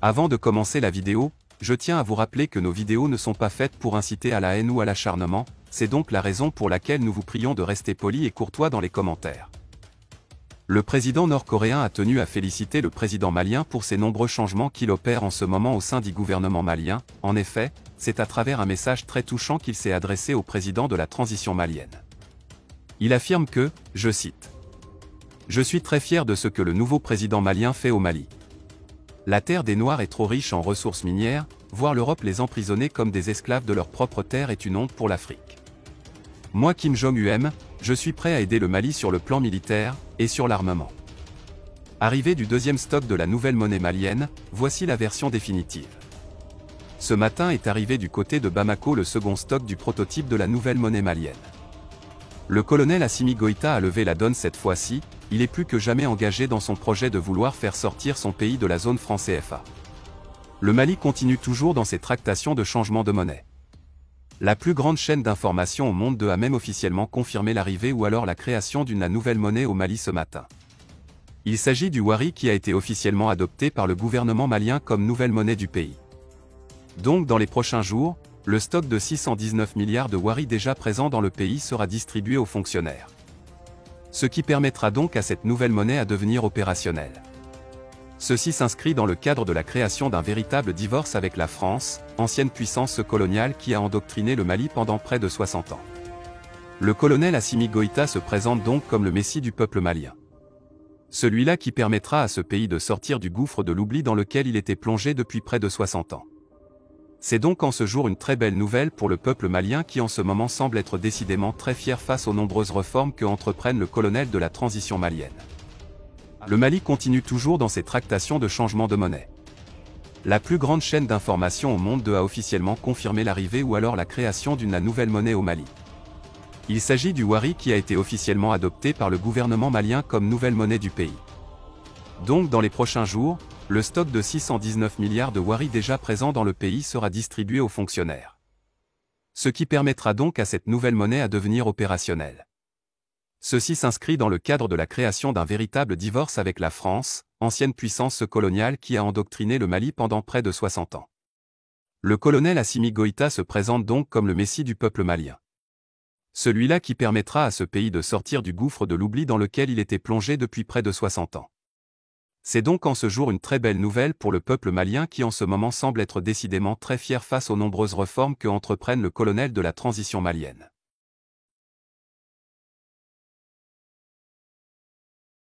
Avant de commencer la vidéo, je tiens à vous rappeler que nos vidéos ne sont pas faites pour inciter à la haine ou à l'acharnement, c'est donc la raison pour laquelle nous vous prions de rester polis et courtois dans les commentaires. Le président nord-coréen a tenu à féliciter le président malien pour ses nombreux changements qu'il opère en ce moment au sein du gouvernement malien. En effet, c'est à travers un message très touchant qu'il s'est adressé au président de la transition malienne. Il affirme que, je cite, « Je suis très fier de ce que le nouveau président malien fait au Mali. La terre des Noirs est trop riche en ressources minières, voir l'Europe les emprisonner comme des esclaves de leur propre terre est une honte pour l'Afrique. Moi Kim Jong-un, je suis prêt à aider le Mali sur le plan militaire, et sur l'armement. » Arrivée du deuxième stock de la nouvelle monnaie malienne, voici la version définitive. Ce matin est arrivé du côté de Bamako le second stock du prototype de la nouvelle monnaie malienne. Le colonel Assimi Goïta a levé la donne cette fois-ci, il est plus que jamais engagé dans son projet de vouloir faire sortir son pays de la zone franc CFA. Le Mali continue toujours dans ses tractations de changement de monnaie. La plus grande chaîne d'information au monde a même officiellement confirmé l'arrivée ou alors la création d'une nouvelle monnaie au Mali ce matin. Il s'agit du Wari qui a été officiellement adopté par le gouvernement malien comme nouvelle monnaie du pays. Donc dans les prochains jours, le stock de 619 milliards de Wari déjà présent dans le pays sera distribué aux fonctionnaires. Ce qui permettra donc à cette nouvelle monnaie à devenir opérationnelle. Ceci s'inscrit dans le cadre de la création d'un véritable divorce avec la France, ancienne puissance coloniale qui a endoctriné le Mali pendant près de 60 ans. Le colonel Assimi Goïta se présente donc comme le messie du peuple malien. Celui-là qui permettra à ce pays de sortir du gouffre de l'oubli dans lequel il était plongé depuis près de 60 ans. C'est donc en ce jour une très belle nouvelle pour le peuple malien qui en ce moment semble être décidément très fier face aux nombreuses réformes que entreprenne le colonel de la transition malienne. Le Mali continue toujours dans ses tractations de changement de monnaie. La plus grande chaîne d'information au monde a officiellement confirmé l'arrivée ou alors la création d'une nouvelle monnaie au Mali. Il s'agit du Wari qui a été officiellement adopté par le gouvernement malien comme nouvelle monnaie du pays. Donc dans les prochains jours, le stock de 619 milliards de Wari déjà présent dans le pays sera distribué aux fonctionnaires. Ce qui permettra donc à cette nouvelle monnaie à devenir opérationnelle. Ceci s'inscrit dans le cadre de la création d'un véritable divorce avec la France, ancienne puissance coloniale qui a endoctriné le Mali pendant près de 60 ans. Le colonel Assimi Goïta se présente donc comme le messie du peuple malien. Celui-là qui permettra à ce pays de sortir du gouffre de l'oubli dans lequel il était plongé depuis près de 60 ans. C'est donc en ce jour une très belle nouvelle pour le peuple malien qui en ce moment semble être décidément très fier face aux nombreuses réformes que entreprenne le colonel de la transition malienne.